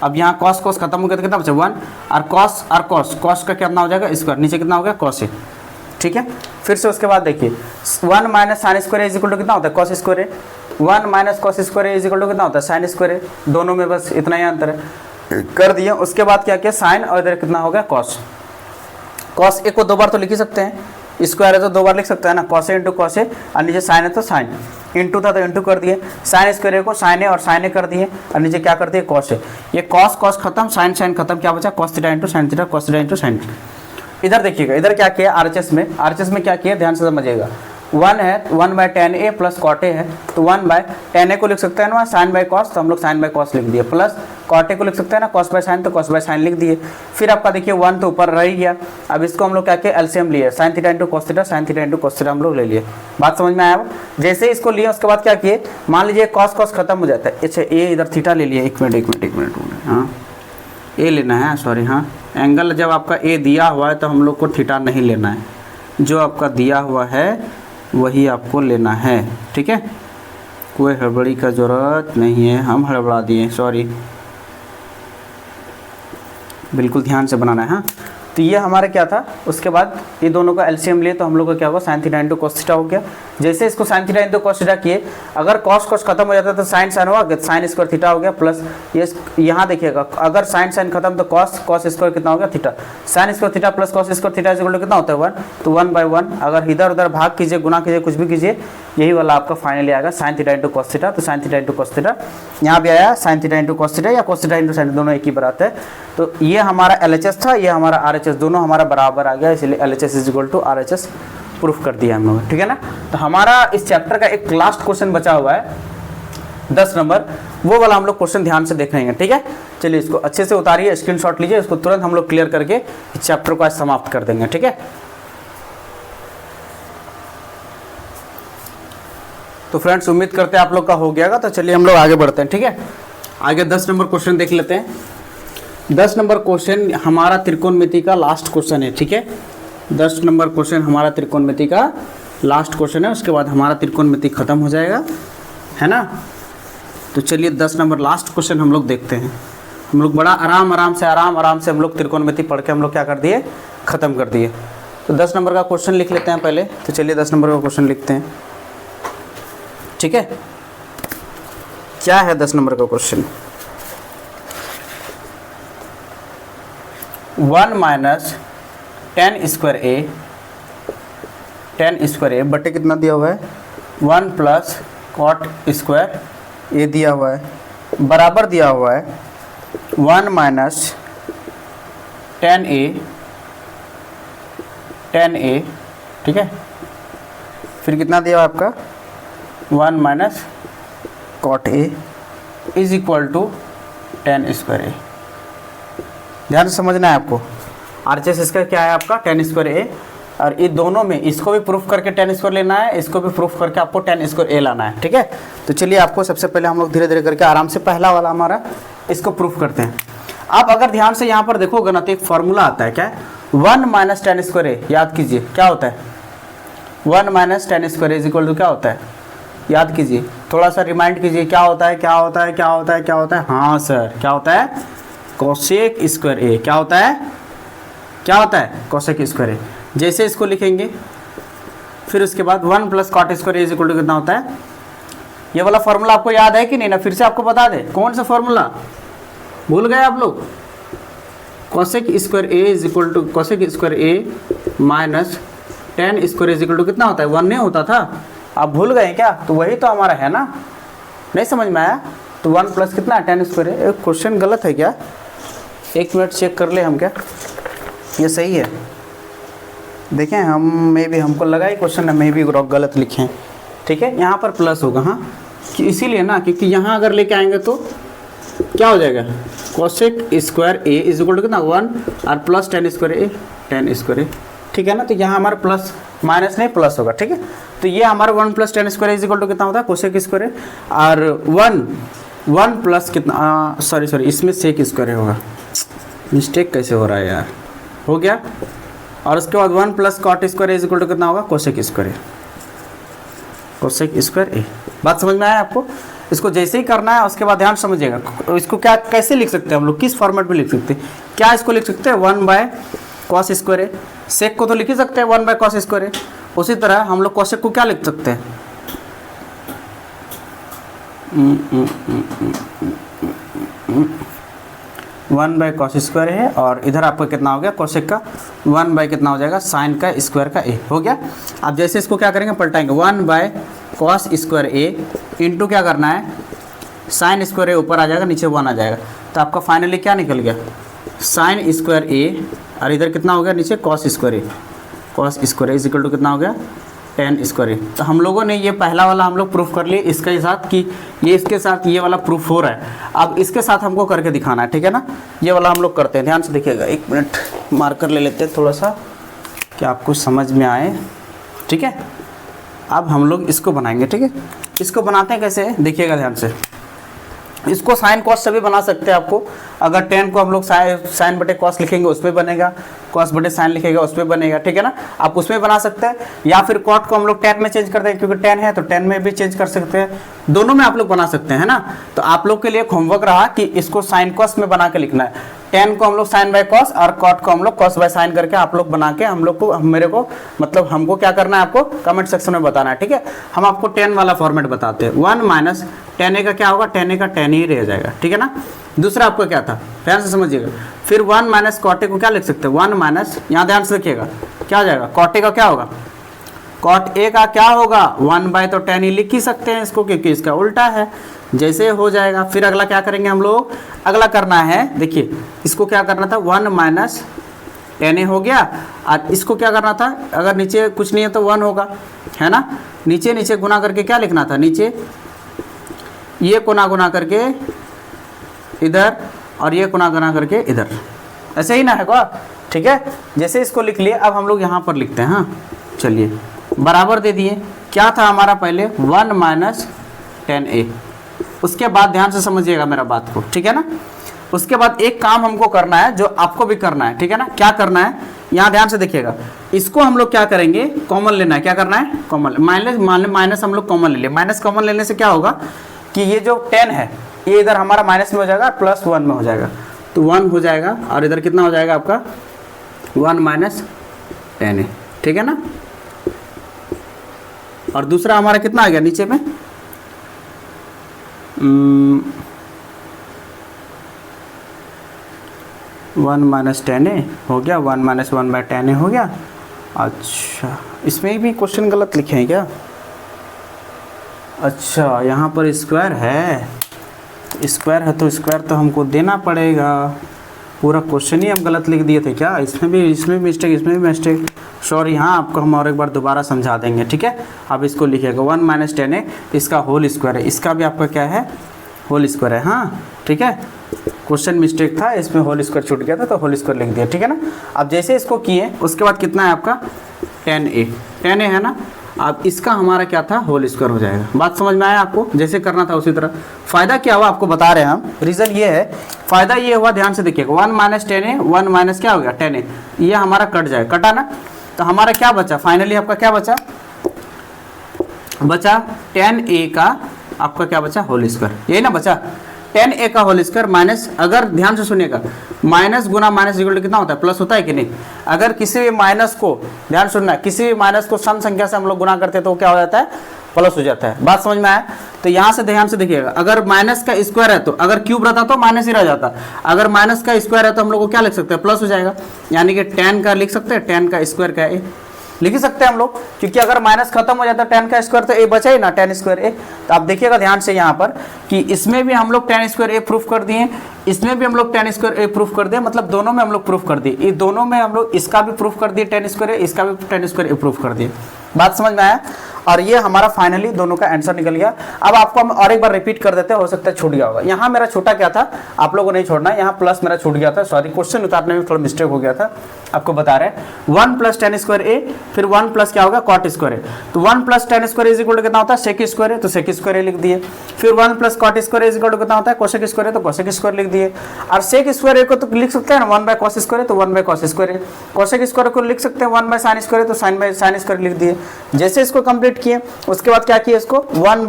अब यहाँ कॉस खत्म हो गया तो कितना बचा 1, और कॉस का कितना हो जाएगा स्क्वायर, नीचे कितना हो गया कॉस ए, ठीक है। फिर से उसके बाद देखिए 1 minus sine square is equal to कितना होता है cos square a, 1 minus cos square is equal to कितना होता है साइन स्क्वायर ए, दोनों में बस इतना ही अंतर है, कर दिया। उसके बाद क्या किया, साइन, और इधर कितना हो गया कॉस ए को 2 बार तो लिख ही सकते हैं, स्क्वायर है तो 2 बार लिख सकता है ना, cos A into cos A, और नीचे साइन है तो साइन, इंटू था तो इंटू कर दिए, साइन स्क्वायर ए को साइन ए और साइन ए कर दिए, और नीचे क्या कर दिए कॉस ए। ये कॉस खत्म, साइन खत्म, क्या बचा cos theta into sine theta, cos theta into sine theta. इधर देखिएगा, इधर क्या किया RHS में क्या किया, ध्यान से समझिएगा, 1 है 1 by tan a plus cot a है, तो 1 बाय टेन ए को लिख सकते हैं ना साइन बाय कॉस, तो हम लोग साइन बाय कॉस लिख दिए, प्लस कॉट ए को लिख सकते हैं ना कॉस बाय साइन, तो कॉस बाय साइन लिख दिए। फिर आपका देखिए 1 तो ऊपर रह ही गया, अब इसको हम लोग क्या किया एलसीएम लिए, sign theta into cos theta, sign theta into cos theta हम लोग ले लिए। बात समझ में आया। जैसे ही इसको लिए उसके बाद क्या किए, मान लीजिए कॉस खत्म हो जाता है, अच्छा ए इधर थीटा ले लिए, एक मिनट, हाँ ए लेना है, सॉरी, हाँ एंगल जब आपका ए दिया हुआ है तो हम लोग को थीटा नहीं लेना है, जो आपका दिया हुआ है वही आपको लेना है, ठीक है। कोई हड़बड़ी का ज़रूरत नहीं है, हम हड़बड़ा दिए, सॉरी, बिल्कुल ध्यान से बनाना है। हाँ, तो ये हमारा क्या था, उसके बाद ये दोनों का एलसीएम लिए तो हम लोग का क्या होगा sign theta into cos theta हो गया। जैसे इसको sign theta into cos theta किए, अगर कॉस खत्म हो जाता है तो साइन हुआ, साइन स्क्वायर थीटा हो गया, प्लस ये यहाँ देखिएगा अगर साइन खत्म तो कॉस स्क्वायर कितना हो गया theta, sine square theta plus cos square theta equal to कितना होता है 1, तो 1 बाय 1, अगर इधर उधर भाग कीजिए, गुना कीजिए, कुछ भी कीजिए, यही वाला आपका फाइनली आएगा sine theta into cos theta. तो sine theta into cos theta यहाँ भी आया, sine theta into cos theta या कॉस थीटा इंटू साइन, दोनों एक ही बात है। तो ये हमारा LHS था, ये हमारा RHS, दोनों हमारा बराबर आ गया, इसलिए LHS is equal to RHS proof कर दिया हम लोग, ठीक है ना। तो हमारा इस चैप्टर का एक लास्ट क्वेश्चन बचा हुआ है 10 नंबर, वो वाला हम लोग क्वेश्चन ध्यान से देख लेंगे, ठीक है। चलिए इसको अच्छे से उतारिए, स्क्रीनशॉट लीजिए, इसको तुरंत हम लोग क्लियर करके इस चैप्टर को आज समाप्त कर देंगे, ठीक है। तो फ्रेंड्स उम्मीद करते हैं आप लोग का हो गया, तो चलिए हम लोग आगे बढ़ते हैं, ठीक है। आगे 10 नंबर क्वेश्चन देख लेते हैं। 10 नंबर क्वेश्चन हमारा त्रिकोणमिति का लास्ट क्वेश्चन है, ठीक है। 10 नंबर क्वेश्चन हमारा त्रिकोणमिति का लास्ट क्वेश्चन है, उसके बाद हमारा त्रिकोणमिति खत्म हो जाएगा, है ना। तो चलिए 10 नंबर लास्ट क्वेश्चन हम लोग देखते हैं। हम लोग बड़ा आराम से हम लोग त्रिकोणमिति पढ़ के हम लोग क्या कर दिए, ख़त्म कर दिए। तो 10 नंबर का क्वेश्चन लिख लेते हैं पहले। तो चलिए 10 नंबर का क्वेश्चन लिखते हैं, ठीक है। क्या है 10 नंबर का क्वेश्चन, 1 माइनस टेन स्क्वायर ए बटे कितना दिया हुआ है 1 प्लस कॉट स्क्वायर ए दिया हुआ है, बराबर दिया हुआ है 1 माइनस टेन ए, ठीक है। फिर कितना दिया हुआ आपका 1 minus cot a is equal to ten square a. ध्यान से समझना है आपको, RHS इसका क्या है आपका टेन स्क्वायर ए, और ये दोनों में इसको भी प्रूफ करके टेन स्क्वायर लेना है, इसको भी प्रूफ करके आपको टेन स्क्वायर ए लाना है। ठीक है, तो चलिए आपको सबसे पहले हम लोग धीरे धीरे करके आराम से पहला वाला हमारा इसको प्रूफ करते हैं। आप अगर ध्यान से यहाँ पर देखोगे ना तो एक फॉर्मूला आता है, क्या 1 माइनस टेन स्क्वायर ए, याद कीजिए क्या होता है 1 minus tan square is equal to क्या होता है, याद कीजिए, थोड़ा सा रिमाइंड कीजिए क्या होता है क्या होता है क्या होता है क्या होता है। हाँ सर, क्या होता है कोसेक स्क्वायर ए। क्या होता है कोसेक स्क्वायर ए। जैसे इसको लिखेंगे फिर उसके बाद 1 plus cot square is equal to कितना होता है। ये वाला फॉर्मूला आपको याद है कि नहीं ना, फिर से आपको बता दे कौन सा फॉर्मूला, भूल गए आप लोग। Cosec square a is equal to cosec square a minus tan square is equal to कितना होता है 1 नहीं होता था, आप भूल गए क्या। तो वही तो हमारा है ना, नहीं समझ में आया। तो 1 प्लस कितना टेन स्क्वायर है। क्वेश्चन गलत है क्या, एक मिनट चेक कर ले हम, क्या ये सही है देखें हम, मे भी हमको लगा ही क्वेश्चन में भी गलत लिखे हैं। ठीक है, यहाँ पर प्लस होगा, हाँ कि इसीलिए ना, क्योंकि यहाँ अगर लेके आएंगे तो क्या हो जाएगा cosec square a is equal to कितना 1 और plus tan square a, tan square a. ठीक है ना, तो यहाँ हमारा प्लस माइनस नहीं प्लस होगा। ठीक है, तो ये हमारा 1 plus tan square is equal to कितना होता है कोसेक स्क्वायर ए, और 1 प्लस कितना सॉरी इसमें सेक स्क्वायर होगा, मिस्टेक कैसे हो रहा है यार, हो गया। और उसके बाद 1 plus cot square is equal to कितना होगा cosec square a, cosec square a. बात समझ में आया आपको। इसको जैसे ही करना है उसके बाद ध्यान समझिएगा, इसको क्या कैसे लिख सकते हैं हम लोग, किस फॉर्मेट में लिख सकते हैं, क्या इसको लिख सकते हैं 1 बाय कॉस स्क्वायर ए। सेक को तो लिख ही सकते हैं 1 बाय कॉस स्क्वायर ए, उसी तरह हम लोग कोसेक को क्या लिख सकते हैं 1 बाय कॉस स्क्वायर है, और इधर आपका कितना हो गया कोसेक का 1 बाय कितना हो जाएगा साइन का स्क्वायर का ए, हो गया। अब जैसे इसको क्या करेंगे पलटाएंगे 1 bye cos square a into क्या करना है साइन स्क्वायर ए, ऊपर आ जाएगा नीचे 1 आ जाएगा, तो आपका फाइनली क्या निकल गया साइन स्क्वायर ए, और इधर कितना हो गया नीचे cos square a, cos square a is equal to कितना हो गया टेन स्क्वायर ए। तो हम लोगों ने ये पहला वाला हम लोग प्रूफ कर लिए इसके साथ कि ये इसके साथ ये वाला प्रूफ हो रहा है। अब इसके साथ हमको करके दिखाना है, ठीक है ना। ये वाला हम लोग करते हैं, ध्यान से देखिएगा, एक मिनट मार्कर ले लेते हैं थोड़ा सा कि आपको समझ में आए। ठीक है, अब हम लोग इसको बनाएंगे। ठीक है, इसको बनाते हैं कैसे देखिएगा ध्यान से। इसको साइन कॉस सभी बना सकते हैं आपको, अगर टेन को हम लोग साइन बटे कॉस लिखेंगे उसमें बनेगा, कॉस बटे साइन लिखेगा उसमें बनेगा, ठीक है ना। आप उसमें बना सकते हैं, या फिर कॉट को हम लोग टेन में चेंज कर देंगे क्योंकि टेन है तो टेन में भी चेंज कर सकते हैं, दोनों में आप लोग बना सकते हैं, है ना। तो आप लोग के लिए होमवर्क रहा कि इसको साइन कॉस में बना के लिखना है, टेन को हम लोग साइन बाय कॉस और कॉट को हम लोग कॉस बाय साइन करके आप लोग बना के हम लोग को मेरे को मतलब हमको क्या करना है आपको कमेंट सेक्शन में बताना है। ठीक है, हम आपको टेन वाला फॉर्मेट बताते हैं। 1 माइनस टेन ए का क्या होगा, टेन ए का टेन ही रह जाएगा, ठीक है ना। दूसरा आपका क्या था ध्यान से समझिएगा, फिर 1 माइनस कॉट ए को क्या लिख सकते हैं 1 माइनस, यहाँ ध्यान से देखिएगा क्या हो जाएगा कॉट ए का क्या होगा, कॉट ए का क्या होगा 1 बाय तो टेन ही लिख ही सकते हैं इसको क्योंकि इसका उल्टा है, जैसे हो जाएगा। फिर अगला क्या करेंगे हम लोग, अगला करना है देखिए इसको क्या करना था 1 माइनस टेन ए हो गया, और इसको क्या करना था अगर नीचे कुछ नहीं है तो 1 होगा, है ना। नीचे नीचे गुना करके क्या लिखना था, नीचे ये गुना करके इधर और ये गुना करके इधर, ऐसे ही ना है क्या, ठीक है। जैसे इसको लिख लिए, अब हम लोग यहाँ पर लिखते हैं। हाँ चलिए बराबर दे दिए, क्या था हमारा पहले 1 माइनस टेन ए, उसके बाद ध्यान से समझिएगा मेरा बात को, ठीक है ना। उसके बाद एक काम हमको करना है जो आपको भी करना है, ठीक है ना। क्या करना है यहाँ ध्यान से देखिएगा, इसको हम लोग क्या करेंगे कॉमन लेना है, क्या करना है कॉमन, माइनस हम लोग कॉमन ले लिए। माइनस कॉमन लेने से क्या होगा कि ये जो 10 है ये इधर हमारा माइनस में हो जाएगा प्लस 1 में हो जाएगा, तो 1 हो जाएगा और इधर कितना हो जाएगा आपका 1 माइनस टेन ए, ठीक है ना। और दूसरा हमारा कितना आ गया नीचे में 1 माइनस टेन ए हो गया, 1 माइनस 1 बाय टेन ए हो गया। अच्छा इसमें भी क्वेश्चन गलत लिखे हैं क्या, अच्छा यहाँ पर स्क्वायर है, स्क्वायर है तो स्क्वायर तो हमको देना पड़ेगा, पूरा क्वेश्चन ही हम गलत लिख दिए थे क्या, इसमें भी मिस्टेक, इसमें भी मिस्टेक, सॉरी। हाँ आपको हम और एक बार दोबारा समझा देंगे, ठीक है। अब इसको लिखिएगा 1 माइनस टेन ए, इसका होल स्क्वायर है, इसका भी आपका क्या है होल स्क्वायर है। हाँ ठीक है, क्वेश्चन मिस्टेक था, इसमें होल स्क्वायर छूट गया था तो होल स्क्वायर लिख दिया, ठीक है ना। अब जैसे इसको किए उसके बाद कितना है आपका 10a, 10a है ना। अब इसका हमारा क्या था, होल स्क्वायर हो जाएगा। बात समझ में आया आपको, जैसे करना था उसी तरह। फायदा क्या हुआ आपको बता रहे हैं हम, रीजन ये है, फायदा ये हुआ, ध्यान से देखिएगा 1 माइनस 10a, 1 माइनस क्या हो गया 10a, ये हमारा कट जाएगा, कटा ना। तो हमारा क्या बचा फाइनली, आपका क्या बचा 10a का आपका क्या बचा होल स्क्वायर, यही ना बचा 10a का होल स्क्वायर माइनस, अगर ध्यान से सुनिएगा माइनस गुना माइनस इक्वल टू कितना होता है, प्लस होता है कि नहीं। अगर किसी भी माइनस को, ध्यान सुनना, किसी भी माइनस को सम संख्या से हम लोग गुना करते हैं तो क्या हो जाता है, प्लस हो जाता है। बात समझ में आया। तो यहाँ से ध्यान से देखिएगा, अगर माइनस का स्क्वायर है तो, अगर क्यूब रहता तो माइनस ही रह जाता, अगर माइनस का स्क्वायर है तो हम लोग को क्या लिख सकते हैं, प्लस हो जाएगा। यानी कि 10 का लिख सकते हैं, 10 का स्क्वायर क्या है लिख ही सकते हैं हम लोग, क्योंकि अगर माइनस खत्म हो जाता है 10 का स्क्वायर तो ए बचा ही ना, 10 स्क्वायर ए। तो आप देखिएगा ध्यान से यहाँ पर कि इसमें भी हम लोग 10 स्क्वायर ए प्रूफ कर दिए, इसमें भी हम लोग 10 स्क्वायर ए प्रूफ कर दिए, मतलब दोनों में हम लोग प्रूफ कर दिए। ये दोनों में हम लोग इसका भी प्रूफ कर दिए 10 स्क्वायर ए, इसका भी 10 स्क्वायर ए प्रूफ कर दिए। बात समझ में आया। और ये हमारा फाइनली दोनों का आंसर निकल गया। अब आपको हम और एक बार रिपीट कर देते हैं, हो सकता है छूट गया होगा। यहाँ मेरा छोटा क्या था, आप लोगों को नहीं छोड़ना, यहाँ प्लस मेरा छूट गया था, सॉरी क्वेश्चन उतारने में थोड़ा मिस्टेक हो गया था, आपको बता रहे हैं। 1 प्लस 10 स्क्वायर ए, फिर 1 प्लस क्या होगा कॉट स्क्वायर ए, तो 1 plus 10 square is equal to कितना होता है, सेक स्क्वायर है, तो सेक स्क्वायर लिख दिए। फिर 1 plus cot square is equal to कितना होता है, कोसेक स्क्वायर है, तो कोसेक स्क्वायर लिख दिए। और सेक स्क्वायर को तो लिख सकते हैं ना 1 बाय कॉस स्क्वायर है, तो 1 बाय कॉस स्क्वायर है। कोसेक स्क्वायर को लिख सकते हैं 1 बाय साइन स्क्वायर है, तो साइन बाय साइन स्क्वायर लिख दिए। जैसे इसको कंप्लीट किए उसके बाद क्या किया, इसको 1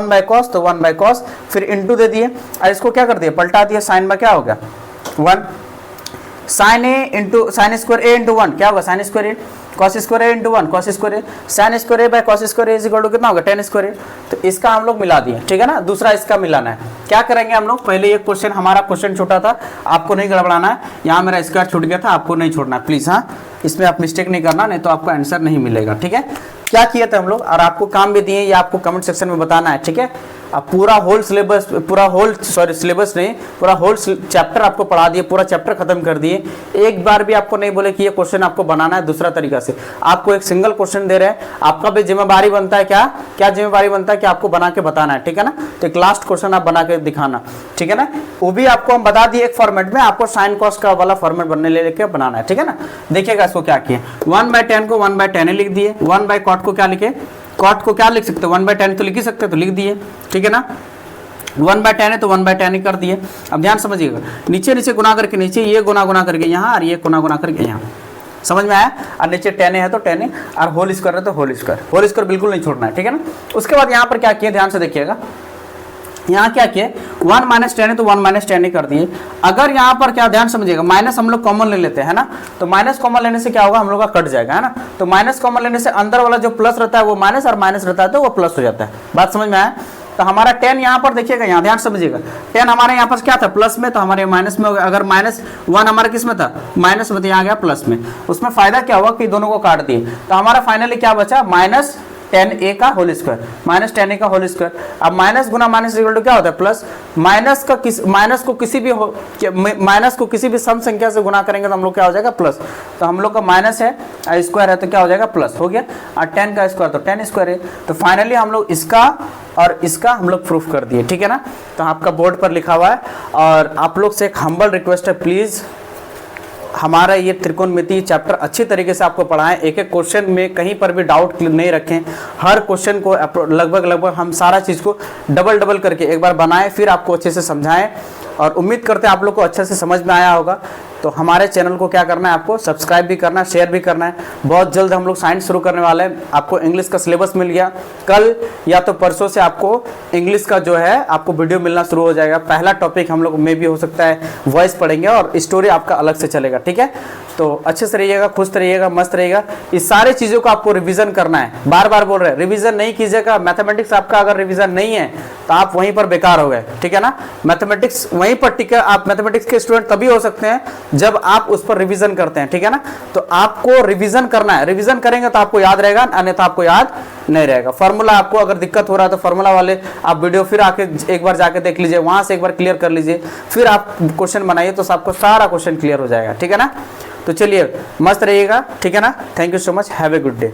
बाय कॉस, तो 1 बाय कॉस, फिर इनटू दे दिए और इसको क्या कर दिया, पलटा दिया। साइन में क्या हो गया 1, sine a into sine square a into 1 क्या होगा, sine square a, cos square a into 1 cos square a, sine square a by cos square a is equal to कितना होगा 10 स्क्वायर ए। तो इसका हम लोग मिला दिए, ठीक है ना। दूसरा इसका मिलाना है, क्या करेंगे हम लोग, पहले ये क्वेश्चन हमारा क्वेश्चन छोटा था, आपको नहीं गड़बड़ाना है। यहाँ मेरा स्क्वायर छूट गया था, आपको नहीं छोड़ना प्लीज, हाँ इसमें आप मिस्टेक नहीं करना, नहीं तो आपको आंसर नहीं मिलेगा, ठीक है। क्या किए थे हम लोग, और आपको काम भी दिए, ये आपको कमेंट सेक्शन में बताना है, ठीक है। अब पूरा होल सिलेबस, पूरा होल सिलेबस नहीं, पूरा होल चैप्टर आपको पढ़ा दिए, पूरा चैप्टर खत्म कर दिए। एक बार भी आपको नहीं बोले कि ये क्वेश्चन आपको बनाना है दूसरा तरीका से, आपको एक सिंगल क्वेश्चन दे रहे हैं, आपका भी जिम्मेदारी बनता है, क्या जिम्मेदारी बनता है कि आपको बना के बताना है, ठीक है ना। तो एक लास्ट क्वेश्चन आप बना के दिखाना, ठीक है ना। वो भी आपको हम बता दिए एक फॉर्मेट में, आपको साइन कॉस का वाला फॉर्मेट बनने लेके बनाना है, ठीक है ना। देखिएगा इसको क्या किए, 1 बाय 10 को 1 बाय 10 लिख दिए, 1 बाय कॉट को क्या लिखे, कॉट को क्या लिख सकते हैं 1 बाय 10 तो लिख ही सकते हैं, तो लिख दिए, ठीक है ना। 1 बाय 10 है तो 1 बाय 10 ही कर दिए। अब ध्यान समझिएगा, नीचे नीचे गुना करके, नीचे ये गुना करके यहाँ, और ये गुना करके यहाँ, समझ में आया। और नीचे 10 है तो 10 और होल स्क्वायर है तो होल स्क्वायर बिल्कुल नहीं छोड़ना है, ठीक है ना। उसके बाद यहाँ पर क्या किया, ध्यान से देखिएगा, यहाँ क्या किए 1 माइनस 10 है तो 1 माइनस 10 ही कर दिए। अगर यहाँ पर क्या, ध्यान समझिएगा, माइनस हम लोग कॉमन ले लेते हैं ना, तो माइनस कॉमन लेने से क्या होगा, हम लोग का कट जाएगा, है ना। तो माइनस कॉमन लेने से अंदर वाला जो प्लस रहता है वो माइनस, और माइनस रहता है तो वो प्लस हो जाता है। बात समझ में आया। तो हमारा 10 यहाँ पर देखिएगा, यहाँ ध्यान समझिएगा, 10 हमारे यहाँ पर क्या था प्लस में, तो हमारे माइनस में हो गया। अगर -1 हमारे किस में था, माइनस में, तो यहाँ गया प्लस में। उसमें फायदा क्या हुआ कि दोनों को काट दिए, तो हमारा फाइनली क्या बचा, -10a का होल स्क्वायर, -10a का होल स्क्वायर। अब माइनस गुना माइनस इक्वल टू क्या होता है, प्लस। माइनस को किसी भी सम संख्या से गुना करेंगे तो हम लोग क्या हो जाएगा, प्लस। तो हम लोग का माइनस है, स्क्वायर है तो क्या हो जाएगा, प्लस हो गया। और 10 का स्क्वायर तो 10 स्क्वायर है। तो फाइनली हम लोग इसका और इसका हम लोग प्रूफ कर दिए, ठीक है ना। तो आपका बोर्ड पर लिखा हुआ है। और आप लोग से एक हम्बल रिक्वेस्ट है, प्लीज़ हमारा ये त्रिकोणमिति चैप्टर अच्छी तरीके से आपको पढ़ाएं, एक एक क्वेश्चन में कहीं पर भी डाउट नहीं रखें। हर क्वेश्चन को लगभग हम सारा चीज़ को डबल करके एक बार बनाएं, फिर आपको अच्छे से समझाएं। और उम्मीद करते हैं आप लोग को अच्छे से समझ में आया होगा। तो हमारे चैनल को क्या करना है, आपको सब्सक्राइब भी करना है, शेयर भी करना है। बहुत जल्द हम लोग साइंस शुरू करने वाले हैं। आपको इंग्लिश का सिलेबस मिल गया, कल या तो परसों से आपको इंग्लिश का जो है आपको वीडियो मिलना शुरू हो जाएगा। पहला टॉपिक हम लोग में भी हो सकता है वॉइस पढ़ेंगे और स्टोरी आपका अलग से चलेगा, ठीक है। तो अच्छे से रहिएगा, खुश रहिएगा, मस्त रहिएगा। इस सारे चीज़ों को आपको रिवीजन करना है। बार बार बोल रहे हैं रिवीजन नहीं कीजिएगा। मैथमेटिक्स आपका अगर रिवीजन नहीं है तो आप वहीं पर बेकार हो गए, ठीक है ना। मैथमेटिक्स वहीं पर टिका, आप मैथमेटिक्स के स्टूडेंट तभी हो सकते हैं जब आप उस पर रिवीजन करते हैं, ठीक है ना। तो आपको रिवीजन करना है, रिवीजन करेंगे तो आपको याद रहेगा, अन्यथा आपको याद नहीं रहेगा। फॉर्मूला आपको अगर दिक्कत हो रहा है तो फॉर्मूला वाले आप वीडियो फिर आके एक बार जाके देख लीजिए, वहां से एक बार क्लियर कर लीजिए, फिर आप क्वेश्चन बनाइए तो आपको सारा क्वेश्चन क्लियर हो जाएगा, ठीक है ना। तो चलिए मस्त रहिएगा, ठीक है ना। Thank you so much, have a good day.